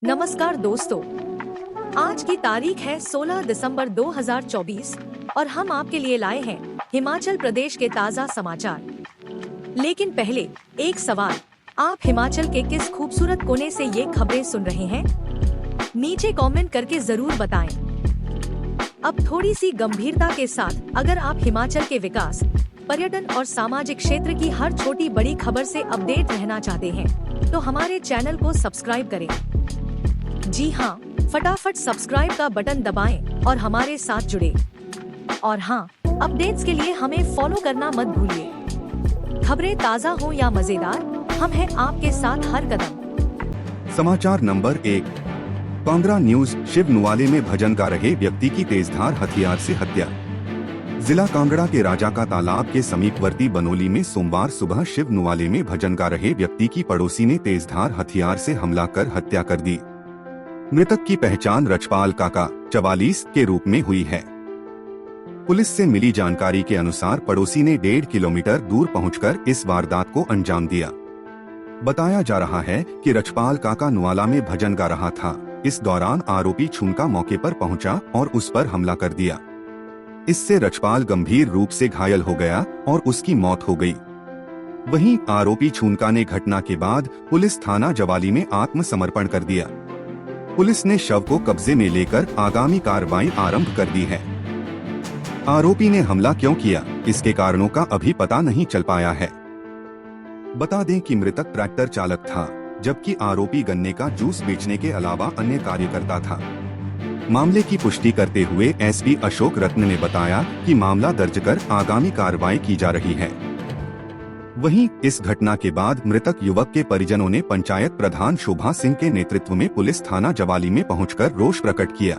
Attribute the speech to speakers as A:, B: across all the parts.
A: नमस्कार दोस्तों, आज की तारीख है 16 दिसंबर 2024 और हम आपके लिए लाए हैं हिमाचल प्रदेश के ताज़ा समाचार। लेकिन पहले एक सवाल, आप हिमाचल के किस खूबसूरत कोने से ये खबरें सुन रहे हैं? नीचे कमेंट करके जरूर बताएं। अब थोड़ी सी गंभीरता के साथ, अगर आप हिमाचल के विकास, पर्यटन और सामाजिक क्षेत्र की हर छोटी बड़ी खबर से अपडेट रहना चाहते हैं, तो हमारे चैनल को सब्सक्राइब करें। जी हाँ, फटाफट सब्सक्राइब का बटन दबाएं और हमारे साथ जुड़े। और हाँ, अपडेट्स के लिए हमें फॉलो करना मत भूलिए। खबरें ताज़ा हो या मजेदार, हम हैं आपके साथ हर कदम।
B: समाचार नंबर 1। कांगड़ा न्यूज। शिव नुवाले में भजन गा रहे व्यक्ति की तेजधार हथियार से हत्या। जिला कांगड़ा के राजा का तालाब के समीपवर्ती बनोली में सोमवार सुबह शिव नुवाले में भजन गा रहे व्यक्ति की पड़ोसी ने तेजधार हथियार से हमला कर हत्या कर दी। मृतक की पहचान रछपाल काका 44 के रूप में हुई है। पुलिस से मिली जानकारी के अनुसार पड़ोसी ने 1.5 किलोमीटर दूर पहुंचकर इस वारदात को अंजाम दिया। बताया जा रहा है कि रछपाल काका नुवाला में भजन गा रहा था। इस दौरान आरोपी छूनका मौके पर पहुंचा और उस पर हमला कर दिया। इससे रछपाल गंभीर रूप से घायल हो गया और उसकी मौत हो गई। वहीं आरोपी छूनका ने घटना के बाद पुलिस थाना जवाली में आत्मसमर्पण कर दिया। पुलिस ने शव को कब्जे में लेकर आगामी कार्रवाई आरंभ कर दी है। आरोपी ने हमला क्यों किया, इसके कारणों का अभी पता नहीं चल पाया है। बता दें कि मृतक ट्रैक्टर चालक था, जबकि आरोपी गन्ने का जूस बेचने के अलावा अन्य कार्य करता था। मामले की पुष्टि करते हुए एसपी अशोक रत्न ने बताया कि मामला दर्ज कर आगामी कार्रवाई की जा रही है। वहीं इस घटना के बाद मृतक युवक के परिजनों ने पंचायत प्रधान शोभा सिंह के नेतृत्व में पुलिस थाना जवाली में पहुंचकर रोष प्रकट किया।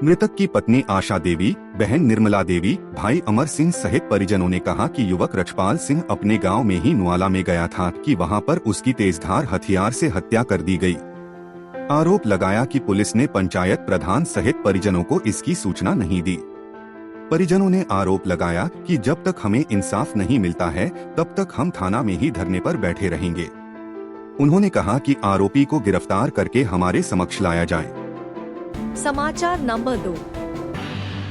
B: मृतक की पत्नी आशा देवी, बहन निर्मला देवी, भाई अमर सिंह सहित परिजनों ने कहा कि युवक रछपाल सिंह अपने गांव में ही नुवाला में गया था कि वहां पर उसकी तेजधार हथियार से हत्या कर दी गई। आरोप लगाया कि पुलिस ने पंचायत प्रधान सहित परिजनों को इसकी सूचना नहीं दी। परिजनों ने आरोप लगाया कि जब तक हमें इंसाफ नहीं मिलता है, तब तक हम थाना में ही धरने पर बैठे रहेंगे। उन्होंने कहा कि आरोपी को गिरफ्तार करके हमारे समक्ष लाया जाए।
A: समाचार नंबर 2।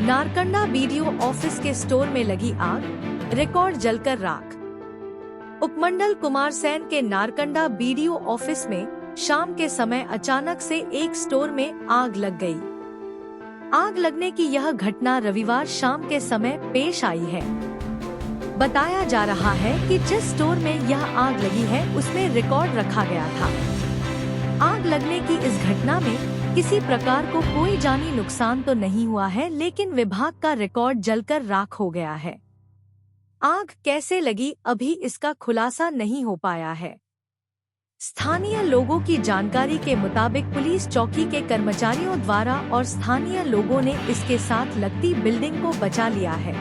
A: नारकंडा बीडीओ ऑफिस के स्टोर में लगी आग, रिकॉर्ड जलकर राख। उपमंडल कुमारसैन के नारकंडा बीडीओ ऑफिस में शाम के समय अचानक से एक स्टोर में आग लग गई। आग लगने की यह घटना रविवार शाम के समय पेश आई है। बताया जा रहा है कि जिस स्टोर में यह आग लगी है, उसमें रिकॉर्ड रखा गया था। आग लगने की इस घटना में किसी प्रकार को कोई जानी नुकसान तो नहीं हुआ है, लेकिन विभाग का रिकॉर्ड जलकर राख हो गया है। आग कैसे लगी, अभी इसका खुलासा नहीं हो पाया है। स्थानीय लोगों की जानकारी के मुताबिक पुलिस चौकी के कर्मचारियों द्वारा और स्थानीय लोगों ने इसके साथ लगती बिल्डिंग को बचा लिया है।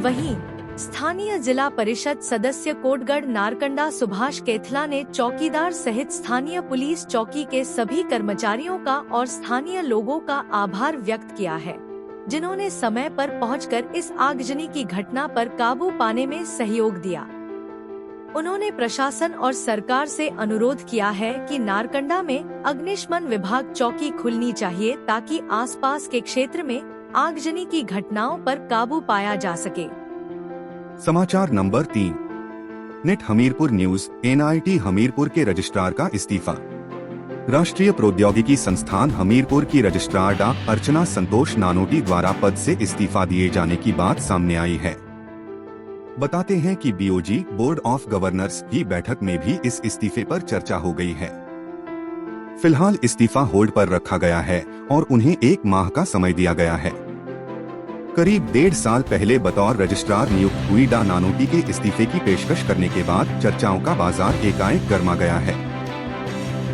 A: वहीं स्थानीय जिला परिषद सदस्य कोटगढ़ नारकंडा सुभाष केथला ने चौकीदार सहित स्थानीय पुलिस चौकी के सभी कर्मचारियों का और स्थानीय लोगों का आभार व्यक्त किया है, जिन्होंने समय पर पहुंचकर इस आगजनी की घटना पर काबू पाने में सहयोग दिया। उन्होंने प्रशासन और सरकार से अनुरोध किया है कि नारकंडा में अग्निशमन विभाग चौकी खुलनी चाहिए, ताकि आसपास के क्षेत्र में आगजनी की घटनाओं पर काबू पाया जा सके।
B: समाचार number 3। Net Hamirpur news. NIT Hamirpur के रजिस्ट्रार का इस्तीफा। राष्ट्रीय प्रौद्योगिकी संस्थान हमीरपुर की रजिस्ट्रार डॉ. अर्चना संतोष नानोटी द्वारा पद से इस्तीफा दिए जाने की बात सामने आई है। बताते हैं कि बीओजी बोर्ड ऑफ गवर्नर्स की बैठक में भी इस इस्तीफे पर चर्चा हो गई है। फिलहाल इस्तीफा होल्ड पर रखा गया है और उन्हें 1 माह का समय दिया गया है। करीब 1.5 साल पहले बतौर रजिस्ट्रार नियुक्त हुई डॉ. नानोटी के इस्तीफे की पेशकश करने के बाद चर्चाओं का बाजार एकाएक गर्मा गया है।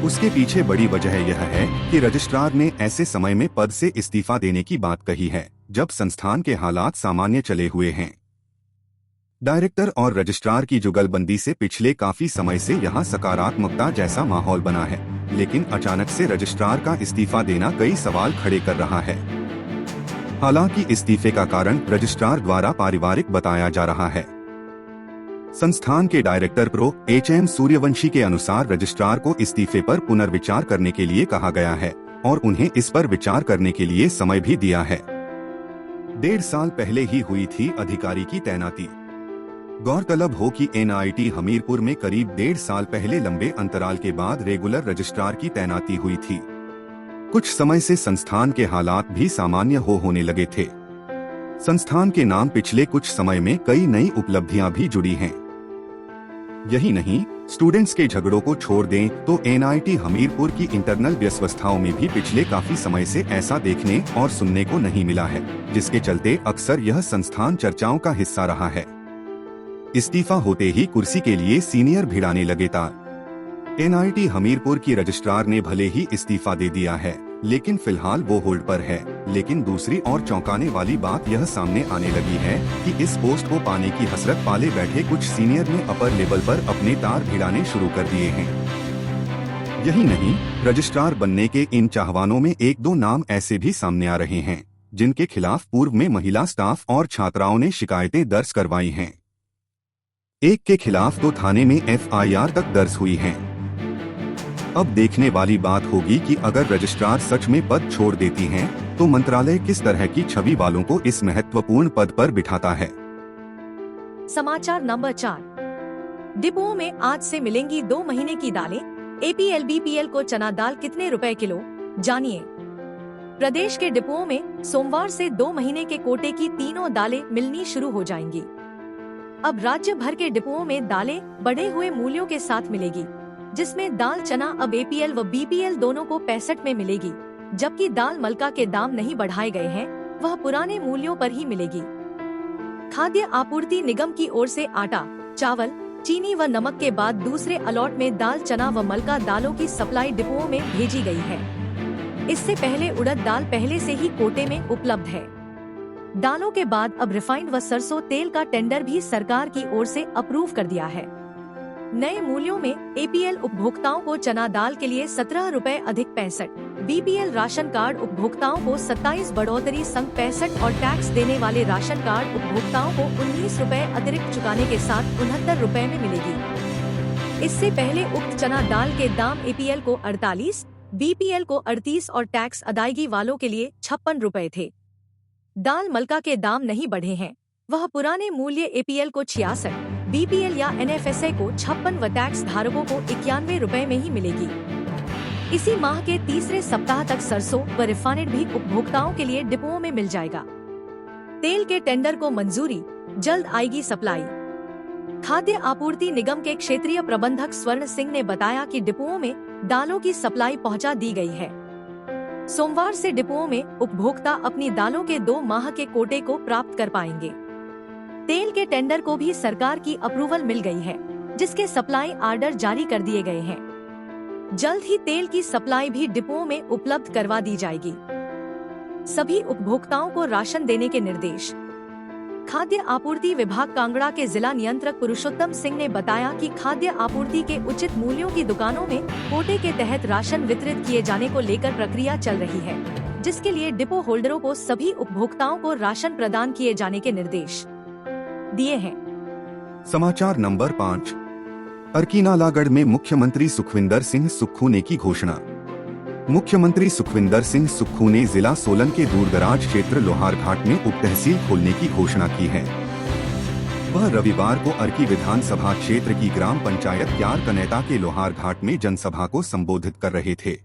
B: उसके पीछे बड़ी वजह यह है कि रजिस्ट्रार ने ऐसे समय में पद से इस्तीफा देने की बात कही है, जब संस्थान के हालात सामान्य चले हुए हैं। डायरेक्टर और रजिस्ट्रार की जुगलबंदी से पिछले काफी समय से यहाँ सकारात्मकता जैसा माहौल बना है, लेकिन अचानक से रजिस्ट्रार का इस्तीफा देना कई सवाल खड़े कर रहा है। हालांकि इस्तीफे का कारण रजिस्ट्रार द्वारा पारिवारिक बताया जा रहा है। संस्थान के डायरेक्टर प्रो एच.एम. सूर्यवंशी के अनुसार रजिस्ट्रार को इस्तीफे पर पुनर्विचार करने के लिए कहा गया है और उन्हें इस पर विचार करने के लिए समय भी दिया है। 1.5 साल पहले ही हुई थी अधिकारी की तैनाती। गौरतलब हो कि एनआईटी हमीरपुर में करीब 1.5 साल पहले लंबे अंतराल के बाद रेगुलर रजिस्ट्रार की तैनाती हुई थी। कुछ समय से संस्थान के हालात भी सामान्य होने लगे थे। संस्थान के नाम पिछले कुछ समय में कई नई उपलब्धियां भी जुड़ी हैं। यही नहीं, स्टूडेंट्स के झगड़ों को छोड़ दें तो एनआईटी हमीरपुर की इंटरनल व्यवस्थाओं में भी पिछले काफी समय से ऐसा देखने और सुनने को नहीं मिला है, जिसके चलते अक्सर यह संस्थान चर्चाओं का हिस्सा रहा है। इस्तीफा होते ही कुर्सी के लिए सीनियर भिड़ाने लगे तार। एनआईटी हमीरपुर की रजिस्ट्रार ने भले ही इस्तीफा दे दिया है, लेकिन फिलहाल वो होल्ड पर है। लेकिन दूसरी और चौंकाने वाली बात यह सामने आने लगी है कि इस पोस्ट को पाने की हसरत पाले बैठे कुछ सीनियर ने अपर लेवल पर अपने तार भिड़ाने शुरू कर दिए हैं। यही नहीं, रजिस्ट्रार बनने के इन चाहवानों में 1-2 नाम ऐसे भी सामने आ रहे हैं जिनके खिलाफ पूर्व में महिला स्टाफ और छात्राओं ने शिकायतें दर्ज करवाई हैं। एक के खिलाफ तो थाने में एफआईआर तक दर्ज हुई है। अब देखने वाली बात होगी कि अगर रजिस्ट्रार सच में पद छोड़ देती हैं, तो मंत्रालय किस तरह की छवि वालों को इस महत्वपूर्ण पद पर बिठाता है।
A: समाचार नंबर 4। डिपोओं में आज से मिलेंगी 2 महीने की दालें। एपीएल बीपीएल को चना दाल कितने रुपए किलो, जानिए। प्रदेश के डिपोओं में सोमवार से 2 महीने के कोटे की तीनों दालें मिलनी शुरू हो जाएंगी। अब राज्य भर के डिपोओं में दालें बढ़े हुए मूल्यों के साथ मिलेगी, जिसमें दाल चना अब एपीएल व बीपीएल दोनों को 65 में मिलेगी, जबकि दाल मलका के दाम नहीं बढ़ाए गए हैं, वह पुराने मूल्यों पर ही मिलेगी। खाद्य आपूर्ति निगम की ओर से आटा, चावल, चीनी व नमक के बाद दूसरे अलॉट में दाल चना व मलका दालों की सप्लाई डिपोओं में भेजी गई है। इससे पहले उड़द दाल पहले से ही कोटे में उपलब्ध है। दालों के बाद अब रिफाइंड व सरसों तेल का टेंडर भी सरकार की ओर से अप्रूव कर दिया है। नए मूल्यों में एपीएल उपभोक्ताओं को चना दाल के लिए 17 रुपए अधिक 65, बीपीएल राशन कार्ड उपभोक्ताओं को 27 बढ़ोतरी संग 65 और टैक्स देने वाले राशन कार्ड उपभोक्ताओं को 19 रुपए अतिरिक्त चुकाने के साथ 69 रुपए में मिलेगी। इससे पहले उक्त चना दाल के दाम एपीएल को 48, बीपीएल को 38 और टैक्स अदायगी वालों के लिए 56 रुपए थे। दाल मलका के दाम नहीं बढ़े हैं, वह पुराने मूल्य एपीएल को 66, बीपीएल या एनएफएसए को 56 व टैक्स धारकों को 91 रुपए में ही मिलेगी। इसी माह के तीसरे सप्ताह तक सरसों व रिफाइंड भी उपभोक्ताओं के लिए डिपोओं में मिल जाएगा। तेल के टेंडर को मंजूरी, जल्द आएगी सप्लाई। खाद्य आपूर्ति निगम के क्षेत्रीय प्रबंधक स्वर्ण सिंह ने बताया कि डिपोओं में दालों की सप्लाई पहुंचा दी गई है। सोमवार से डिपोओं में उपभोक्ता अपनी दालों के 2 माह के कोटे को प्राप्त कर पाएंगे। तेल के टेंडर को भी सरकार की अप्रूवल मिल गई है, जिसके सप्लाई आर्डर जारी कर दिए गए हैं। जल्द ही तेल की सप्लाई भी डिपोओं में उपलब्ध करवा दी जाएगी। सभी उपभोक्ताओं को राशन देने के निर्देश। खाद्य आपूर्ति विभाग कांगड़ा के जिला नियंत्रक पुरुषोत्तम सिंह ने बताया कि खाद्य आपूर्ति के उचित मूल्यों की दुकानों में कोटे के तहत राशन वितरित किए जाने को लेकर प्रक्रिया चल रही है, जिसके लिए डिपो होल्डरों को सभी उपभोक्ताओं को राशन प्रदान किए जाने के निर्देश दिए हैं।
B: समाचार नंबर 5। अर्की-नालागढ़ में मुख्यमंत्री सुखविंदर सिंह सुक्खू ने की घोषणा। मुख्यमंत्री सुखविंदर सिंह सुक्खू ने जिला सोलन के दूरदराज क्षेत्र लोहारघाट में उप तहसील खोलने की घोषणा की है। वह रविवार को अर्की विधानसभा क्षेत्र की ग्राम पंचायत क्यार कनेता के लोहारघाट में जनसभा को संबोधित कर रहे थे।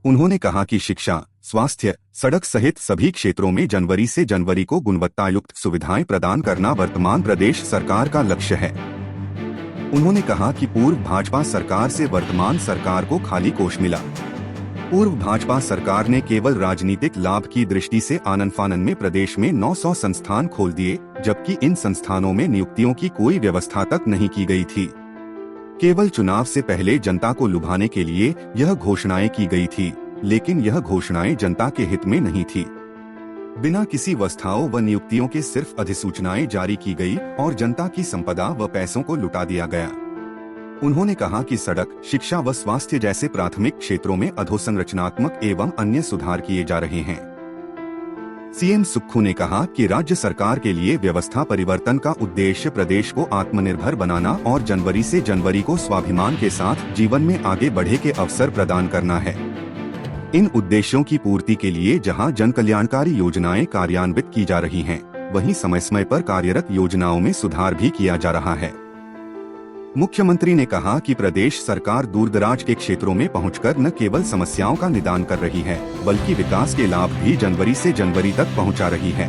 B: उन्होंने कहा कि शिक्षा, स्वास्थ्य, सड़क सहित सभी क्षेत्रों में जनवरी से जनवरी को गुणवत्तायुक्त सुविधाएं प्रदान करना वर्तमान प्रदेश सरकार का लक्ष्य है। उन्होंने कहा कि पूर्व भाजपा सरकार से वर्तमान सरकार को खाली कोष मिला। पूर्व भाजपा सरकार ने केवल राजनीतिक लाभ की दृष्टि से आनन-फानन में प्रदेश में 900 संस्थान खोल दिए, जबकि इन संस्थानों में नियुक्तियों की कोई व्यवस्था तक नहीं की गई थी। केवल चुनाव से पहले जनता को लुभाने के लिए यह घोषणाएं की गई थी, लेकिन यह घोषणाएं जनता के हित में नहीं थी। बिना किसी व्यवस्थाओं व नियुक्तियों के सिर्फ अधिसूचनाएं जारी की गई और जनता की संपदा व पैसों को लुटा दिया गया। उन्होंने कहा कि सड़क, शिक्षा व स्वास्थ्य जैसे प्राथमिक क्षेत्रों में अधोसंरचनात्मक एवं अन्य सुधार किए जा रहे हैं। सीएम सुक्खू ने कहा कि राज्य सरकार के लिए व्यवस्था परिवर्तन का उद्देश्य प्रदेश को आत्मनिर्भर बनाना और जनवरी से जनवरी को स्वाभिमान के साथ जीवन में आगे बढ़े के अवसर प्रदान करना है। इन उद्देश्यों की पूर्ति के लिए जहां जन कल्याणकारी योजनाएं कार्यान्वित की जा रही हैं, वहीं समय समय पर कार्यरत योजनाओं में सुधार भी किया जा रहा है। मुख्यमंत्री ने कहा कि प्रदेश सरकार दूरदराज के क्षेत्रों में पहुंचकर न केवल समस्याओं का निदान कर रही है, बल्कि विकास के लाभ भी जनवरी से जनवरी तक पहुंचा रही है।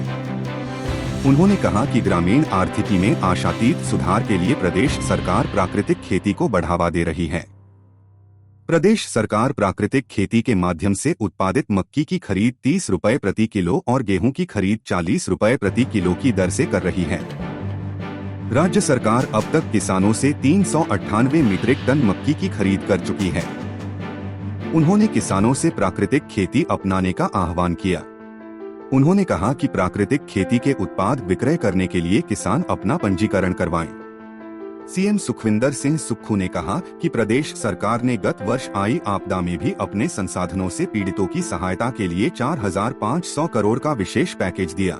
B: उन्होंने कहा कि ग्रामीण आर्थिकी में आशातीत सुधार के लिए प्रदेश सरकार प्राकृतिक खेती को बढ़ावा दे रही है। प्रदेश सरकार प्राकृतिक खेती के माध्यम से उत्पादित मक्की की खरीद 30 रुपए प्रति किलो और गेहूं की खरीद 40 रुपए प्रति किलो की दर से कर रही है। राज्य सरकार अब तक किसानों से 398 मीट्रिक टन मक्की की खरीद कर चुकी है। उन्होंने किसानों से प्राकृतिक खेती अपनाने का आह्वान किया। उन्होंने कहा कि प्राकृतिक खेती के उत्पाद विक्रय करने के लिए किसान अपना पंजीकरण करवाएं। सीएम सुखविंदर सिंह सुक्खू ने कहा कि प्रदेश सरकार ने गत वर्ष आई आपदा में भी अपने संसाधनों से पीड़ितों की सहायता के लिए 4,500 करोड़ का विशेष पैकेज दिया।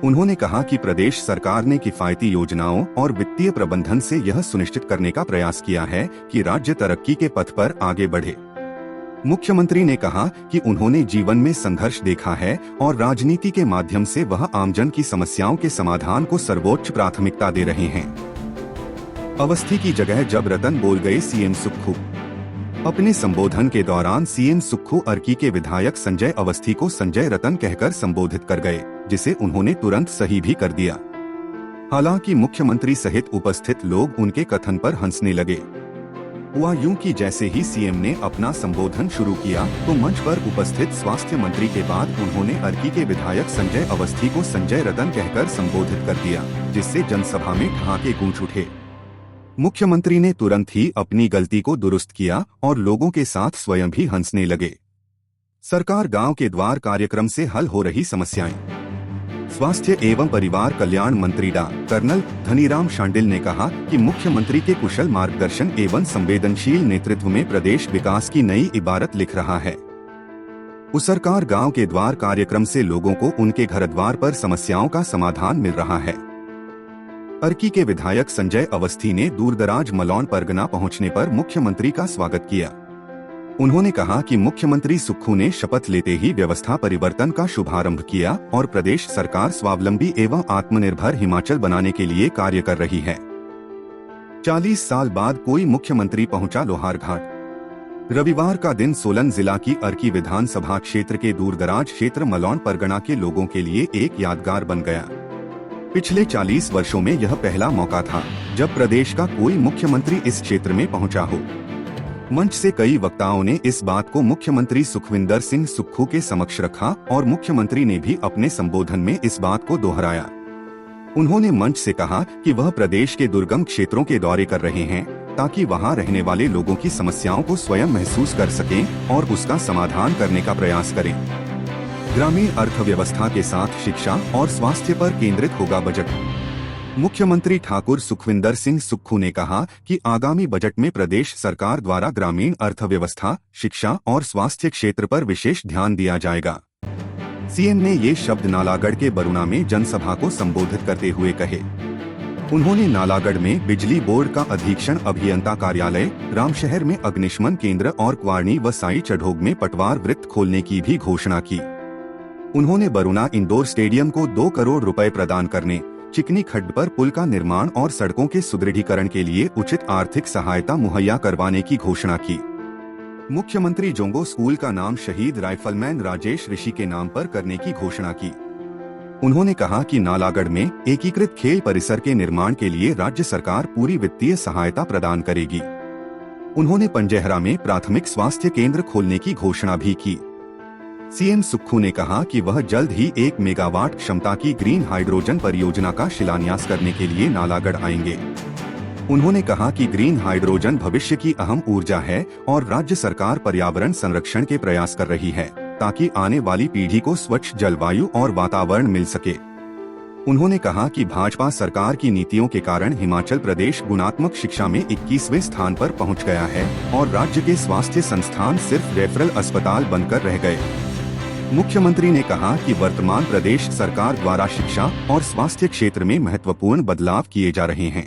B: उन्होंने कहा कि प्रदेश सरकार ने किफायती योजनाओं और वित्तीय प्रबंधन से यह सुनिश्चित करने का प्रयास किया है कि राज्य तरक्की के पथ पर आगे बढ़े। मुख्यमंत्री ने कहा कि उन्होंने जीवन में संघर्ष देखा है और राजनीति के माध्यम से वह आमजन की समस्याओं के समाधान को सर्वोच्च प्राथमिकता दे रहे हैं। अवस्थी की जगह जब रतन बोल गए सीएम सुक्खू। अपने संबोधन के दौरान सीएम सुक्खू अर्की के विधायक संजय अवस्थी को संजय रतन कहकर संबोधित कर गए, जिसे उन्होंने तुरंत सही भी कर दिया। हालांकि मुख्यमंत्री सहित उपस्थित लोग उनके कथन पर हंसने लगे। हुआ यूं कि जैसे ही सीएम ने अपना संबोधन शुरू किया तो मंच पर उपस्थित स्वास्थ्य मंत्री के बाद उन्होंने अर्की के विधायक संजय अवस्थी को संजय रतन कहकर संबोधित कर दिया, जिससे जनसभा में ठहाके गूंज उठे। मुख्यमंत्री ने तुरंत ही अपनी गलती को दुरुस्त किया और लोगों के साथ स्वयं भी हंसने लगे। सरकार गांव के द्वार कार्यक्रम से हल हो रही समस्याएं। स्वास्थ्य एवं परिवार कल्याण मंत्री डॉ. कर्नल धनीराम शांडिल ने कहा कि मुख्यमंत्री के कुशल मार्गदर्शन एवं संवेदनशील नेतृत्व में प्रदेश विकास की नई इबारत लिख रहा है। उस सरकार गांव के द्वार कार्यक्रम से लोगों को उनके घर द्वार पर समस्याओं का समाधान मिल रहा है। अर्की के विधायक संजय अवस्थी ने दूरदराज मलौन परगना पहुंचने पर मुख्यमंत्री का स्वागत किया। उन्होंने कहा कि मुख्यमंत्री सुक्खू ने शपथ लेते ही व्यवस्था परिवर्तन का शुभारंभ किया और प्रदेश सरकार स्वावलंबी एवं आत्मनिर्भर हिमाचल बनाने के लिए कार्य कर रही है। 40 साल बाद कोई मुख्यमंत्री पहुंचा लोहारघाट। रविवार का दिन सोलन जिला की अर्की विधानसभा क्षेत्र के दूरदराज क्षेत्र मलौन परगना के लोगों के लिए एक यादगार बन गया। पिछले 40 वर्षों में यह पहला मौका था जब प्रदेश का कोई मुख्यमंत्री इस क्षेत्र में पहुंचा हो। मंच से कई वक्ताओं ने इस बात को मुख्यमंत्री सुखविंदर सिंह सुक्खू के समक्ष रखा और मुख्यमंत्री ने भी अपने संबोधन में इस बात को दोहराया। उन्होंने मंच से कहा कि वह प्रदेश के दुर्गम क्षेत्रों के दौरे कर रहे हैं ताकि वहां रहने वाले लोगों की समस्याओं को स्वयं महसूस कर सकें और उसका समाधान करने का प्रयास करें। ग्रामीण अर्थव्यवस्था के साथ शिक्षा और स्वास्थ्य पर केंद्रित होगा बजट। मुख्यमंत्री ठाकुर सुखविंदर सिंह सुक्खू ने कहा कि आगामी बजट में प्रदेश सरकार द्वारा ग्रामीण अर्थव्यवस्था, शिक्षा और स्वास्थ्य क्षेत्र पर विशेष ध्यान दिया जाएगा। सीएम ने ये शब्द नालागढ़ के बरुणा में जनसभा को संबोधित करते हुए कहे। उन्होंने नालागढ़ में बिजली बोर्ड का अधीक्षण अभियंता कार्यालय, रामशहर में अग्निशमन केंद्र और क्वारनी व साई चढ़ोग में पटवार वृत्त खोलने की भी घोषणा की। उन्होंने बरुणा इंडोर स्टेडियम को 2 करोड़ रुपए प्रदान करने, चिकनी खड्ड पर पुल का निर्माण और सड़कों के सुदृढ़ीकरण के लिए उचित आर्थिक सहायता मुहैया करवाने की घोषणा की। मुख्यमंत्री जोंगो स्कूल का नाम शहीद राइफलमैन राजेश ऋषि के नाम पर करने की घोषणा की। उन्होंने कहा कि नालागढ़ में एकीकृत खेल परिसर के निर्माण के लिए राज्य सरकार पूरी वित्तीय सहायता प्रदान करेगी। उन्होंने पंजहरा में प्राथमिक स्वास्थ्य केंद्र खोलने की घोषणा भी की। सीएम सुक्खू ने कहा कि वह जल्द ही 1 मेगावाट क्षमता की ग्रीन हाइड्रोजन परियोजना का शिलान्यास करने के लिए नालागढ़ आएंगे। उन्होंने कहा कि ग्रीन हाइड्रोजन भविष्य की अहम ऊर्जा है और राज्य सरकार पर्यावरण संरक्षण के प्रयास कर रही है ताकि आने वाली पीढ़ी को स्वच्छ जलवायु और वातावरण मिल सके। उन्होंने कहा कि भाजपा सरकार की नीतियों के कारण हिमाचल प्रदेश गुणात्मक शिक्षा में 21वें स्थान पर पहुंच गया है और राज्य के स्वास्थ्य संस्थान सिर्फ रेफरल अस्पताल बनकर रह गए। मुख्यमंत्री ने कहा कि वर्तमान प्रदेश सरकार द्वारा शिक्षा और स्वास्थ्य क्षेत्र में महत्वपूर्ण बदलाव किए जा रहे हैं।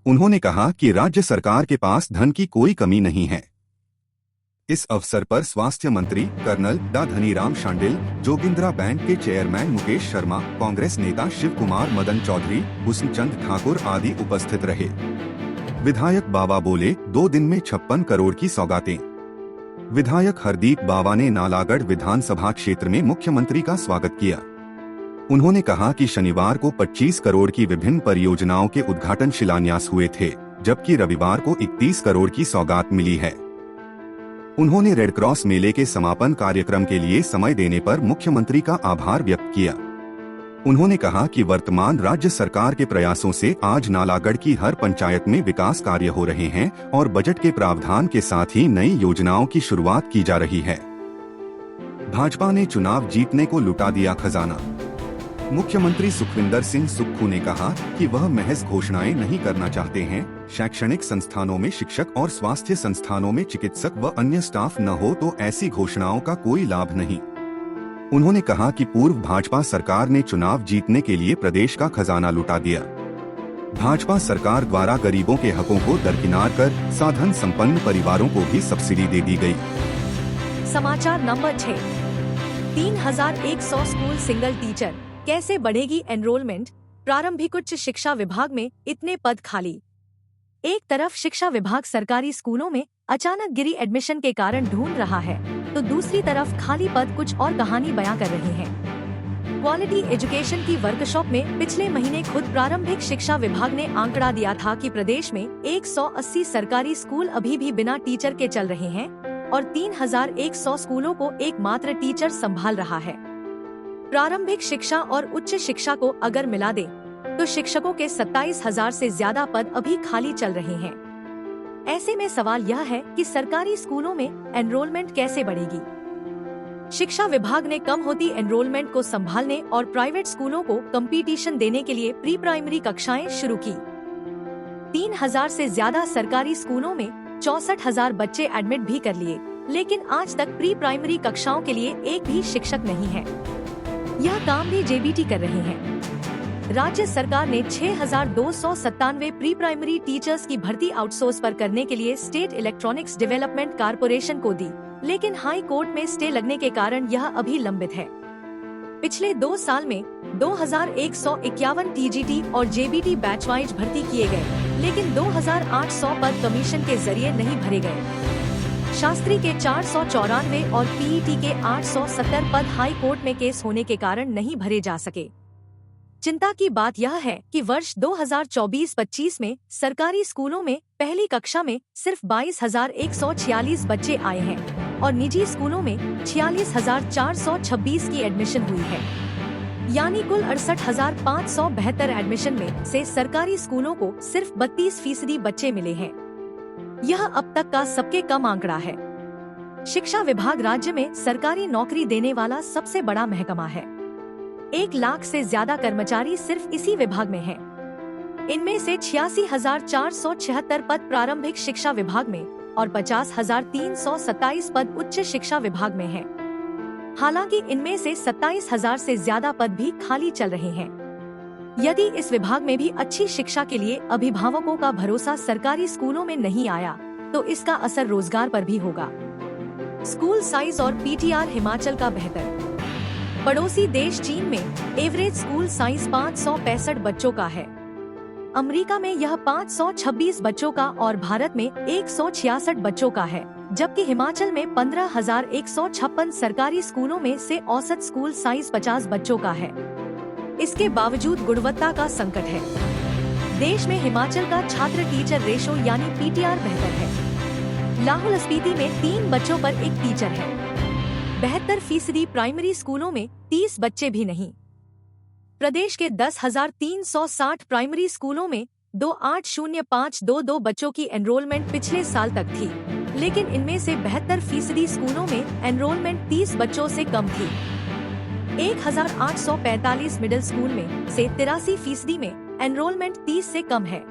B: उन्होंने कहा कि राज्य सरकार के पास धन की कोई कमी नहीं है। इस अवसर पर स्वास्थ्य मंत्री कर्नल डा धनीराम शांडिल, जोगिंद्रा बैंक के चेयरमैन मुकेश शर्मा, कांग्रेस नेता शिव कुमार मदन चौधरी, हुस्नचंद ठाकुर आदि उपस्थित रहे। विधायक बाबा बोले, 2 दिन में 56 करोड़ की सौगातें। विधायक हरदीप बाबा ने नालागढ़ विधानसभा क्षेत्र में मुख्यमंत्री का स्वागत किया। उन्होंने कहा कि शनिवार को 25 करोड़ की विभिन्न परियोजनाओं के उद्घाटन शिलान्यास हुए थे, जबकि रविवार को 31 करोड़ की सौगात मिली है। उन्होंने रेड क्रॉस मेले के समापन कार्यक्रम के लिए समय देने पर मुख्यमंत्री का आभार व्यक्त किया। उन्होंने कहा कि वर्तमान राज्य सरकार के प्रयासों से आज नालागढ़ की हर पंचायत में विकास कार्य हो रहे हैं और बजट के प्रावधान के साथ ही नई योजनाओं की शुरुआत की जा रही है। भाजपा ने चुनाव जीतने को लुटा दिया खजाना। मुख्यमंत्री सुखविंदर सिंह सुक्खू ने कहा कि वह महज घोषणाएं नहीं करना चाहते हैं। शैक्षणिक संस्थानों में शिक्षक और स्वास्थ्य संस्थानों में चिकित्सक व अन्य स्टाफ न हो तो ऐसी घोषणाओं का कोई लाभ नहीं। उन्होंने कहा कि पूर्व भाजपा सरकार ने चुनाव जीतने के लिए प्रदेश का खजाना लुटा दिया। भाजपा सरकार द्वारा गरीबों के हकों को दरकिनार कर साधन संपन्न परिवारों को भी सब्सिडी दे दी गई।
A: समाचार नंबर 6। 3100 स्कूल सिंगल टीचर, कैसे बढ़ेगी एनरोलमेंट? प्रारंभिक उच्च शिक्षा विभाग में इतने पद खाली। एक तरफ शिक्षा विभाग सरकारी स्कूलों में अचानक गिरी एडमिशन के कारण ढूंढ रहा है, तो दूसरी तरफ खाली पद कुछ और कहानी बयां कर रहे हैं। क्वालिटी एजुकेशन की वर्कशॉप में पिछले महीने खुद प्रारंभिक शिक्षा विभाग ने आंकड़ा दिया था कि प्रदेश में 180 सरकारी स्कूल अभी भी बिना टीचर के चल रहे हैं और 3100 स्कूलों को एकमात्र टीचर संभाल रहा है। प्रारंभिक शिक्षा और उच्च शिक्षा को अगर मिला दे तो शिक्षकों के 27,000 से ज्यादा पद अभी खाली चल रहे हैं। ऐसे में सवाल यह है कि सरकारी स्कूलों में एनरोलमेंट कैसे बढ़ेगी? शिक्षा विभाग ने कम होती एनरोलमेंट को संभालने और प्राइवेट स्कूलों को कंपटीशन देने के लिए प्री प्राइमरी कक्षाएं शुरू की। 3,000 से ज्यादा सरकारी स्कूलों में 64,000 बच्चे एडमिट भी कर लिए, लेकिन आज तक प्री प्राइमरी कक्षाओं के लिए एक भी शिक्षक नहीं है। यह काम भी जेबीटी कर रहे हैं। राज्य सरकार ने 6,297 प्री प्राइमरी टीचर्स की भर्ती आउटसोर्स पर करने के लिए स्टेट इलेक्ट्रॉनिक्स डेवलपमेंट कारपोरेशन को दी, लेकिन हाई कोर्ट में स्टे लगने के कारण यह अभी लंबित है। पिछले 2 साल में 2,151 टीजीटी और जेबीटी बैच वाइज भर्ती किए गए, लेकिन 2,800 पद कमीशन के जरिए नहीं भरे गए। शास्त्री के 494 और पीईटी के 870 पद हाई कोर्ट में केस होने के कारण नहीं भरे जा सके। चिंता की बात यह है कि वर्ष 2024-25 में सरकारी स्कूलों में पहली कक्षा में सिर्फ 22,146 बच्चे आए हैं और निजी स्कूलों में 46,426 की एडमिशन हुई है। यानी कुल 68,572 एडमिशन में से सरकारी स्कूलों को सिर्फ 32% बच्चे मिले हैं। यह अब तक का सबके कम आंकड़ा है। शिक्षा विभाग राज्य में सरकारी नौकरी देने वाला सबसे बड़ा महकमा है। 1 लाख से ज्यादा कर्मचारी सिर्फ इसी विभाग में हैं। इनमें से 86,476 पद प्रारंभिक शिक्षा विभाग में और 50,327 पद उच्च शिक्षा विभाग में हैं। हालांकि इनमें से 27,000 से ज्यादा पद भी खाली चल रहे हैं। यदि इस विभाग में भी अच्छी शिक्षा के लिए अभिभावकों का भरोसा सरकारी स्कूलों में नहीं आया, तो इसका असर रोजगार पर भी होगा। स्कूल साइज और पीटीआर हिमाचल का बेहतर। पड़ोसी देश चीन में एवरेज स्कूल साइज 565 बच्चों का है। अमेरिका में यह 526 बच्चों का और भारत में 166 बच्चों का है, जबकि हिमाचल में 15,156 सरकारी स्कूलों में से औसत स्कूल साइज 50 बच्चों का है। इसके बावजूद गुणवत्ता का संकट है। देश में हिमाचल का छात्र टीचर रेशो यानी पीटीआर बेहतर है। लाहौल स्पीति में 3 बच्चों पर 1 टीचर है। 72% प्राइमरी स्कूलों में 30 बच्चे भी नहीं। प्रदेश के 10,360 प्राइमरी स्कूलों में 280522 बच्चों की एनरोलमेंट पिछले साल तक थी, लेकिन इनमें से 72% स्कूलों में एनरोलमेंट 30 बच्चों से कम थी। 1,845 मिडिल स्कूल में से 83% में एनरोलमेंट 30 से कम है।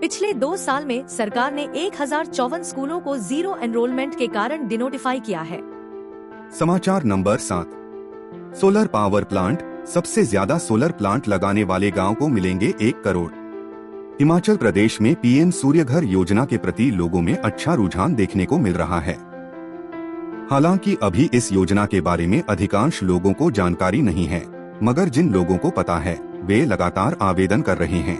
A: पिछले 2 साल में सरकार ने 1,054 स्कूलों को जीरो एनरोलमेंट के कारण डिनोटिफाई किया है।
B: समाचार नंबर 7। सोलर पावर प्लांट, सबसे ज्यादा सोलर प्लांट लगाने वाले गांव को मिलेंगे 1 करोड़। हिमाचल प्रदेश में पीएम सूर्यघर योजना के प्रति लोगों में अच्छा रुझान देखने को मिल रहा है। हालांकि अभी इस योजना के बारे में अधिकांश लोगों को जानकारी नहीं है, मगर जिन लोगों को पता है वे लगातार आवेदन कर रहे हैं।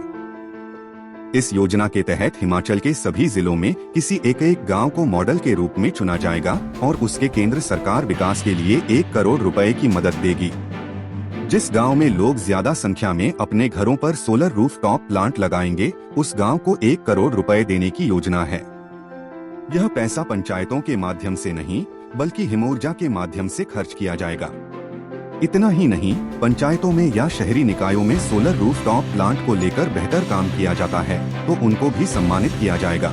B: इस योजना के तहत हिमाचल के सभी जिलों में किसी एक गांव को मॉडल के रूप में चुना जाएगा और उसके केंद्र सरकार विकास के लिए 1 करोड़ रुपए की मदद देगी। जिस गांव में लोग ज्यादा संख्या में अपने घरों पर सोलर रूफटॉप प्लांट लगाएंगे, उस गांव को 1 करोड़ रुपए देने की योजना है। यह पैसा पंचायतों के माध्यम से नहीं, बल्कि हिमऊर्जा के माध्यम से खर्च किया जाएगा। इतना ही नहीं, पंचायतों में या शहरी निकायों में सोलर रूफटॉप प्लांट को लेकर बेहतर काम किया जाता है तो उनको भी सम्मानित किया जाएगा।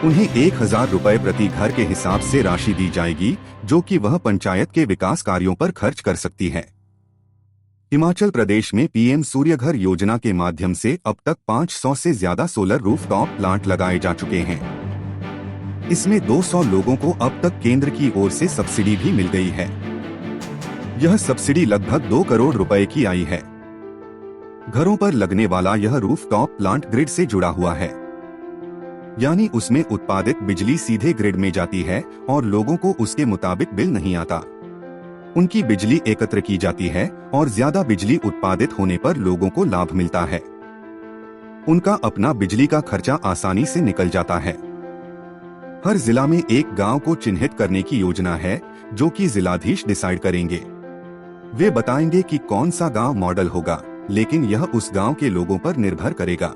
B: उन्हें 1000 रुपए प्रति घर के हिसाब से राशि दी जाएगी, जो कि वह पंचायत के विकास कार्यों पर खर्च कर सकती है। हिमाचल प्रदेश में पीएम सूर्यघर योजना के माध्यम से अब तक 500 से ज्यादा सोलर रूफटॉप प्लांट लगाए जा चुके हैं। इसमें 200 लोगों को अब तक केंद्र की ओर से सब्सिडी भी मिल गई है। यह सब्सिडी लगभग 2 करोड़ रुपए की आई है। घरों पर लगने वाला यह रूफटॉप प्लांट ग्रिड से जुड़ा हुआ है, यानी उसमें उत्पादित बिजली सीधे ग्रिड में जाती है और लोगों को उसके मुताबिक बिल नहीं आता। उनकी बिजली एकत्र की जाती है और ज्यादा बिजली उत्पादित होने पर लोगों को लाभ मिलता है। उनका अपना बिजली का खर्चा आसानी से निकल जाता है। हर जिला में एक गांव को चिन्हित करने की योजना है, जो कि जिलाधीश डिसाइड करेंगे। वे बताएंगे कि कौन सा गांव मॉडल होगा, लेकिन यह उस गांव के लोगों पर निर्भर करेगा।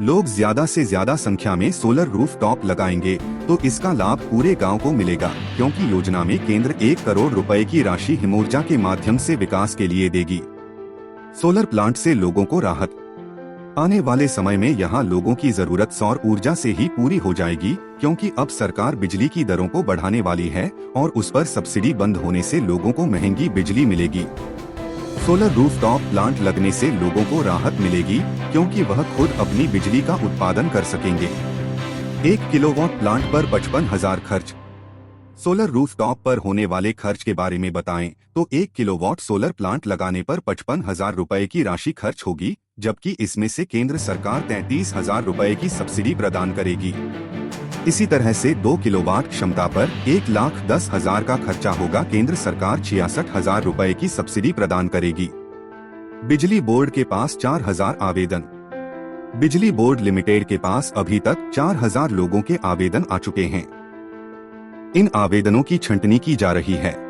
B: लोग ज्यादा से ज्यादा संख्या में सोलर रूफटॉप लगाएंगे तो इसका लाभ पूरे गांव को मिलेगा, क्योंकि योजना में केंद्र 1 करोड़ रुपए की राशि हिमऊर्जा के माध्यम से विकास के लिए देगी। सोलर प्लांट से लोगों को राहत। आने वाले समय में यहाँ लोगों की जरूरत सौर ऊर्जा से ही पूरी हो जाएगी, क्योंकि अब सरकार बिजली की दरों को बढ़ाने वाली है और उस पर सब्सिडी बंद होने से लोगों को महंगी बिजली मिलेगी। सोलर रूफटॉप प्लांट लगने से लोगों को राहत मिलेगी, क्योंकि वह खुद अपनी बिजली का उत्पादन कर सकेंगे। 1 किलोवाट प्लांट पर 55,000 खर्च। सोलर रूफटॉप पर होने वाले खर्च के बारे में बताएं तो 1 किलोवाट सोलर प्लांट लगाने पर 55,000 रुपए की राशि खर्च होगी, जबकि इसमें से केंद्र सरकार 33,000 रुपए की सब्सिडी प्रदान करेगी। इसी तरह से 2 किलोवाट क्षमता पर 1,10,000 का खर्चा होगा। केंद्र सरकार 66,000 रुपए की सब्सिडी प्रदान करेगी। बिजली बोर्ड के पास 4,000 आवेदन। बिजली बोर्ड लिमिटेड के पास अभी तक 4,000 लोगों के आवेदन आ चुके हैं। इन आवेदनों की छंटनी की जा रही है।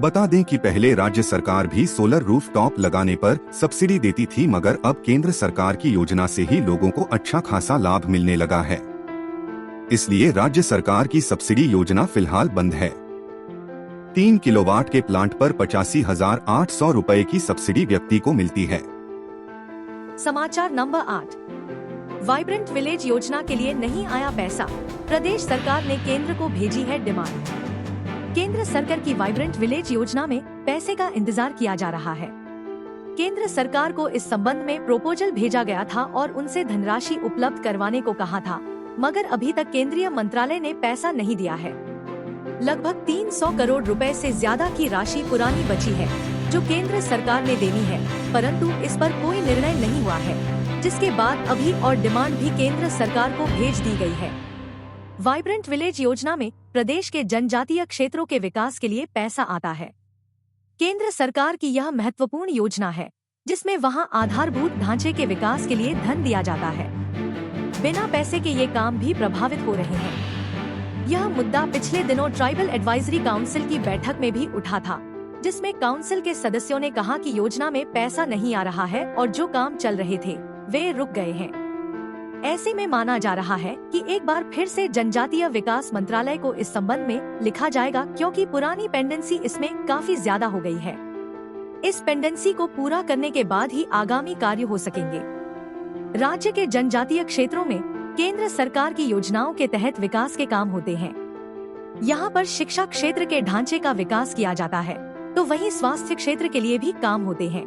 B: बता दें कि पहले राज्य सरकार भी सोलर रूफटॉप लगाने पर सब्सिडी देती थी, मगर अब केंद्र सरकार की योजना से ही लोगों को अच्छा खासा लाभ मिलने लगा है। इसलिए राज्य सरकार की सब्सिडी योजना फिलहाल बंद है। 3 किलोवाट के प्लांट पर 85,800 रुपए की सब्सिडी व्यक्ति को मिलती है।
A: समाचार नंबर 8। वाइब्रेंट विलेज योजना के लिए नहीं आया पैसा, प्रदेश सरकार ने केंद्र को भेजी है डिमांड। केंद्र सरकार की वाइब्रेंट विलेज योजना में पैसे का इंतजार किया जा रहा है। केंद्र सरकार को इस संबंध में प्रोपोजल भेजा गया था और उनसे धनराशि उपलब्ध करवाने को कहा था, मगर अभी तक केंद्रीय मंत्रालय ने पैसा नहीं दिया है। लगभग 300 करोड़ रुपए से ज्यादा की राशि पुरानी बची है, जो केंद्र सरकार ने देनी है, परंतु इस पर कोई निर्णय नहीं हुआ है, जिसके बाद अभी और डिमांड भी केंद्र सरकार को भेज दी गई है। वाइब्रेंट विलेज योजना में प्रदेश के जनजातीय क्षेत्रों के विकास के लिए पैसा आता है। केंद्र सरकार की यह महत्वपूर्ण योजना है, जिसमें वहां आधारभूत ढांचे के विकास के लिए धन दिया जाता है। बिना पैसे के ये काम भी प्रभावित हो रहे हैं। यह मुद्दा पिछले दिनों ट्राइबल एडवाइजरी काउंसिल की बैठक में भी उठा था, जिसमें काउंसिल के सदस्यों ने कहा कि योजना में पैसा नहीं आ रहा है और जो काम चल रहे थे वे रुक गए हैं। ऐसे में माना जा रहा है कि एक बार फिर से जनजातीय विकास मंत्रालय को इस संबंध में लिखा जाएगा, क्योंकि पुरानी पेंडेंसी इसमें काफी ज्यादा हो गई है। इस पेंडेंसी को पूरा करने के बाद ही आगामी कार्य हो सकेंगे। राज्य के जनजातीय क्षेत्रों में केंद्र सरकार की योजनाओं के तहत विकास के काम होते हैं। यहाँ पर शिक्षा क्षेत्र के ढांचे का विकास किया जाता है, तो वहीं स्वास्थ्य क्षेत्र के लिए भी काम होते हैं।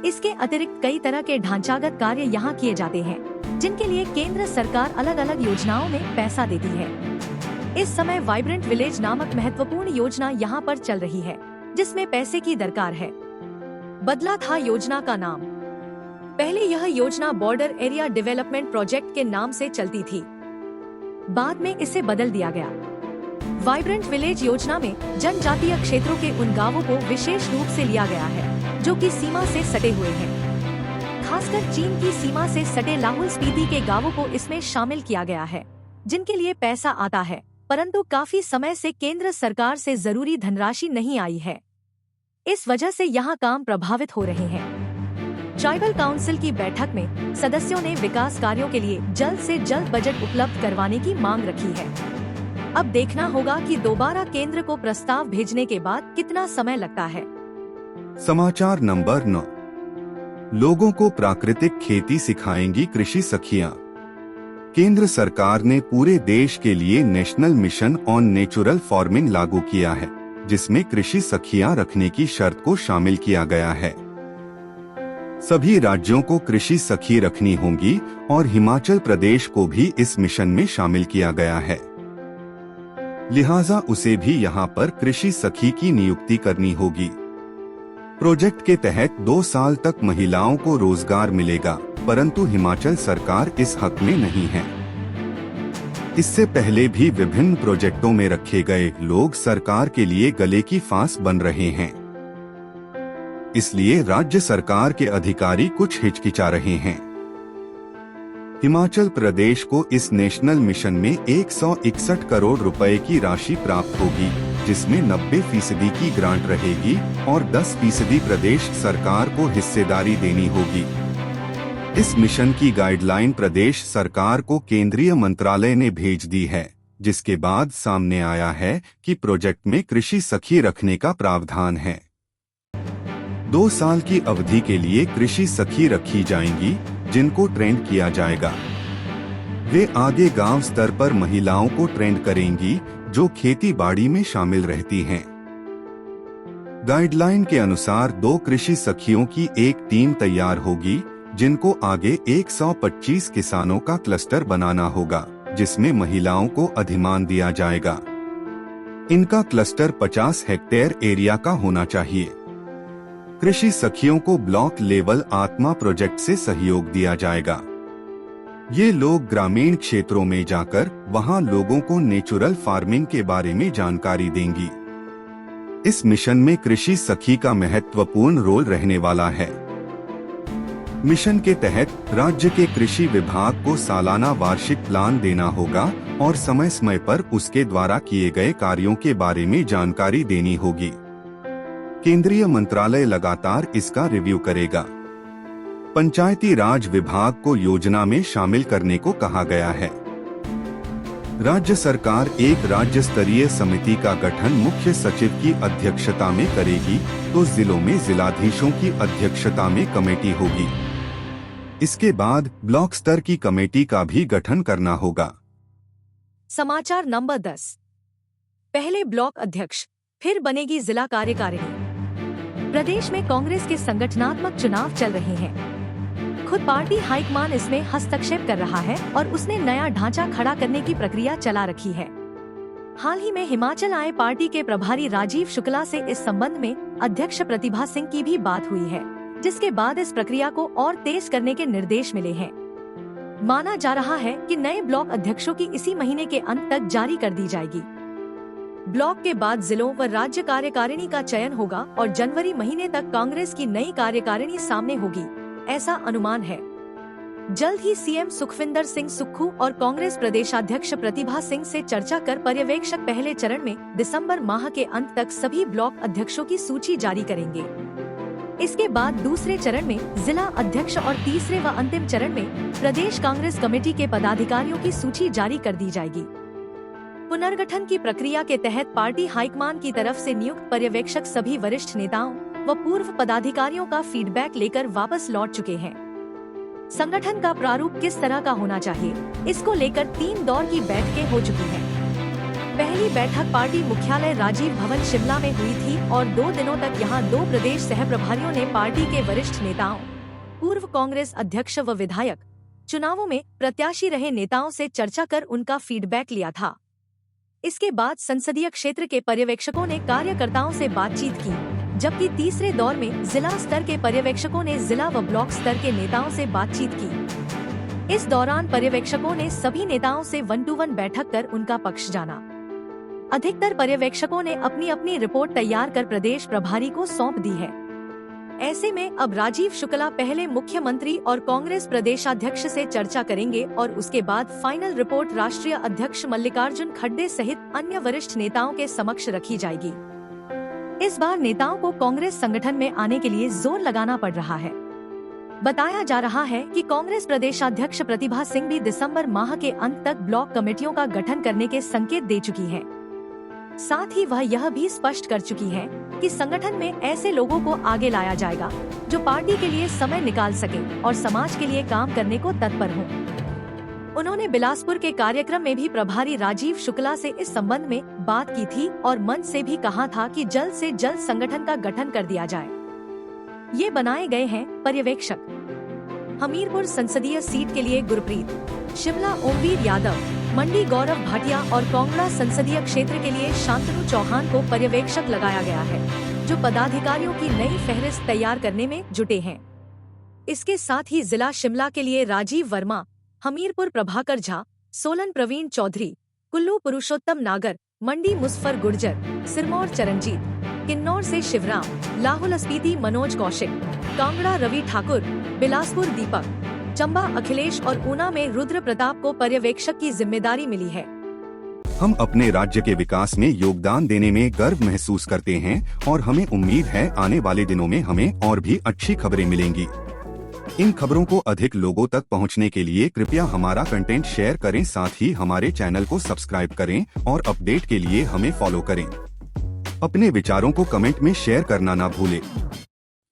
A: इसके अतिरिक्त कई तरह के ढांचागत कार्य यहाँ किए जाते हैं, जिनके लिए केंद्र सरकार अलग अलग योजनाओं में पैसा देती है। इस समय वाइब्रेंट विलेज नामक महत्वपूर्ण योजना यहाँ पर चल रही है, जिसमें पैसे की दरकार है। बदला था योजना का नाम। पहले यह योजना बॉर्डर एरिया डेवलपमेंट प्रोजेक्ट के नाम से चलती थी, बाद में इसे बदल दिया गया। वाइब्रेंट विलेज योजना में जनजातीय क्षेत्रों के उन गांवों को विशेष रूप से लिया गया है जो कि सीमा से सटे हुए हैं। खासकर चीन की सीमा से सटे लाहौल स्पीति के गांवों को इसमें शामिल किया गया है, जिनके लिए पैसा आता है, परंतु काफी समय से केंद्र सरकार से जरूरी धनराशि नहीं आई है। इस वजह से यहाँ काम प्रभावित हो रहे हैं। ट्राइबल काउंसिल की बैठक में सदस्यों ने विकास कार्यों के लिए जल्द से जल्द बजट उपलब्ध करवाने की मांग रखी है। अब देखना होगा कि दोबारा केंद्र को प्रस्ताव भेजने के बाद कितना समय लगता है।
B: समाचार नंबर 9। लोगों को प्राकृतिक खेती सिखाएंगी कृषि सखियां। केंद्र सरकार ने पूरे देश के लिए national mission on natural farming लागू किया है, जिसमें कृषि सखियां रखने की शर्त को शामिल किया गया है। सभी राज्यों को कृषि सखी रखनी होंगी और हिमाचल प्रदेश को भी इस मिशन में शामिल किया गया है। लिहाजा उसे भी यहाँ पर कृषि सखी की नियुक्ति करनी होगी। प्रोजेक्ट के तहत 2 साल तक महिलाओं को रोजगार मिलेगा, परंतु हिमाचल सरकार इस हक में नहीं है। इससे पहले भी विभिन्न प्रोजेक्टों में रखे गए लोग सरकार के लिए गले की फांस बन रहे हैं। इसलिए राज्य सरकार के अधिकारी कुछ हिचकिचा रहे हैं। हिमाचल प्रदेश को इस नेशनल मिशन में 161 करोड़ रुपए की राशि प्राप्त होगी, जिसमें 90% की ग्रांट रहेगी और 10% प्रदेश सरकार को हिस्सेदारी देनी होगी। इस मिशन की गाइडलाइन प्रदेश सरकार को केंद्रीय मंत्रालय ने भेज दी है, जिसके बाद सामने आया है कि प्रोजेक्ट में कृषि सखी रखने का प्रावधान है। 2 साल की अवधि के लिए कृषि सखी रखी जाएंगी, जिनको ट्रेंड किया जाएगा। वे आगे गांव स्तर पर महिलाओं को ट्रेंड करेंगी जो खेती बाड़ी में शामिल रहती हैं। गाइडलाइन के अनुसार 2 कृषि सखियों की एक टीम तैयार होगी, जिनको आगे 125 किसानों का क्लस्टर बनाना होगा, जिसमें महिलाओं को अधिमान दिया जाएगा। इनका क्लस्टर 50 हेक्टेयर एरिया का होना चाहिए। कृषि सखियों को ब्लॉक लेवल आत्मा प्रोजेक्ट से सहयोग दिया जाएगा। ये लोग ग्रामीण क्षेत्रों में जाकर वहां लोगों को नेचुरल फार्मिंग के बारे में जानकारी देंगी। इस मिशन में कृषि सखी का महत्वपूर्ण रोल रहने वाला है। मिशन के तहत राज्य के कृषि विभाग को सालाना वार्षिक प्लान देना होगा और समय समय पर उसके द्वारा किए गए कार्यों के बारे में जानकारी देनी होगी। केंद्रीय मंत्रालय लगातार इसका रिव्यू करेगा। पंचायती राज विभाग को योजना में शामिल करने को कहा गया है। राज्य सरकार एक राज्य स्तरीय समिति का गठन मुख्य सचिव की अध्यक्षता में करेगी, तो जिलों में जिलाधीशों की अध्यक्षता में कमेटी होगी। इसके बाद ब्लॉक स्तर की कमेटी का भी गठन करना होगा।
A: समाचार नंबर 10। पहले ब्लॉक अध्यक्ष, फिर बनेगी जिला कार्यकारिणी। प्रदेश में कांग्रेस के संगठनात्मक चुनाव चल रहे हैं। खुद पार्टी हाईकमान इसमें हस्तक्षेप कर रहा है और उसने नया ढांचा खड़ा करने की प्रक्रिया चला रखी है। हाल ही में हिमाचल आए पार्टी के प्रभारी राजीव शुक्ला से इस संबंध में अध्यक्ष प्रतिभा सिंह की भी बात हुई है, जिसके बाद इस प्रक्रिया को और तेज करने के निर्देश मिले हैं। माना जा रहा है कि नए ब्लॉक अध्यक्षों की इसी महीने के अंत तक जारी कर दी जाएगी। ब्लॉक के बाद जिलों व राज्य कार्यकारिणी का चयन होगा और जनवरी महीने तक कांग्रेस की नई कार्यकारिणी सामने होगी, ऐसा अनुमान है। जल्द ही सीएम सुखविंदर सिंह सुक्खू और कांग्रेस प्रदेशाध्यक्ष प्रतिभा सिंह से चर्चा कर पर्यवेक्षक पहले चरण में दिसंबर माह के अंत तक सभी ब्लॉक अध्यक्षों की सूची जारी करेंगे। इसके बाद दूसरे चरण में जिला अध्यक्ष और तीसरे व अंतिम चरण में प्रदेश कांग्रेस कमेटी के पदाधिकारियों की सूची जारी कर दी जाएगी। पुनर्गठन की प्रक्रिया के तहत पार्टी हाईकमान की तरफ से नियुक्त पर्यवेक्षक सभी वरिष्ठ नेताओं व पूर्व पदाधिकारियों का फीडबैक लेकर वापस लौट चुके हैं। संगठन का प्रारूप किस तरह का होना चाहिए, इसको लेकर 3 दौर की बैठकें हो चुकी हैं। पहली बैठक पार्टी मुख्यालय राजीव भवन शिमला में हुई थी और 2 दिनों तक यहां 2 प्रदेश सह प्रभारियों ने पार्टी के वरिष्ठ नेताओं, पूर्व कांग्रेस अध्यक्ष व विधायक, चुनावों में प्रत्याशी रहे नेताओं से चर्चा कर उनका फीडबैक लिया था। इसके बाद संसदीय क्षेत्र के पर्यवेक्षकों ने कार्यकर्ताओं से बातचीत की, जबकि तीसरे दौर में जिला स्तर के पर्यवेक्षकों ने जिला व ब्लॉक स्तर के नेताओं से बातचीत की। इस दौरान पर्यवेक्षकों ने सभी नेताओं से 1-to-1 बैठक कर उनका पक्ष जाना। अधिकतर पर्यवेक्षकों ने अपनी अपनी रिपोर्ट तैयार कर प्रदेश प्रभारी को सौंप दी है। ऐसे में अब राजीव शुक्ला पहले मुख्यमंत्री और कांग्रेस प्रदेशाध्यक्ष से चर्चा करेंगे और उसके बाद फाइनल रिपोर्ट राष्ट्रीय अध्यक्ष मल्लिकार्जुन खड़गे सहित अन्य वरिष्ठ नेताओं के समक्ष रखी जाएगी। इस बार नेताओं को कांग्रेस संगठन में आने के लिए जोर लगाना पड़ रहा है। बताया जा रहा है कि कांग्रेस प्रदेशाध्यक्ष प्रतिभा सिंह भी दिसंबर माह के अंत तक ब्लॉक कमेटियों का गठन करने के संकेत दे चुकी है। साथ ही वह यह भी स्पष्ट कर चुकी है कि संगठन में ऐसे लोगों को आगे लाया जाएगा जो पार्टी के लिए समय निकाल सके और समाज के लिए काम करने को तत्पर हों। उन्होंने बिलासपुर के कार्यक्रम में भी प्रभारी राजीव शुक्ला से इस संबंध में बात की थी और मंच से भी कहा था कि जल्द से जल्द संगठन का गठन कर दिया जाए। ये बनाए गए हैं पर्यवेक्षक। हमीरपुर संसदीय सीट के लिए गुरप्रीत, शिमला ओमवीर यादव, मंडी गौरव भाटिया और कांगड़ा संसदीय क्षेत्र के लिए शांतनु चौहान को पर्यवेक्षक लगाया गया है, जो पदाधिकारियों की नई फहरिस्त तैयार करने में जुटे हैं। इसके साथ ही जिला शिमला के लिए राजीव वर्मा, हमीरपुर प्रभाकर झा, सोलन प्रवीण चौधरी, कुल्लू पुरुषोत्तम नागर, मंडी मुजफ्फर गुर्जर, सिरमौर चरणजीत, किन्नौर से शिवराम, लाहौल स्पीति मनोज कौशिक, कांगड़ा रवि ठाकुर, बिलासपुर दीपक, चंबा अखिलेश और ऊना में रुद्र प्रताप को पर्यवेक्षक की जिम्मेदारी मिली है।
B: हम अपने राज्य के विकास में योगदान देने में गर्व महसूस करते हैं और हमें उम्मीद है आने वाले दिनों में हमें और भी अच्छी खबरें मिलेंगी। इन खबरों को अधिक लोगों तक पहुंचने के लिए कृपया हमारा कंटेंट शेयर करें, साथ ही हमारे चैनल को सब्सक्राइब करें और अपडेट के लिए हमें फॉलो करें। अपने विचारों को कमेंट में शेयर करना ना भूलें।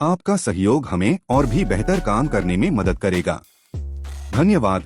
B: आपका सहयोग हमें और भी बेहतर काम करने में मदद करेगा। धन्यवाद।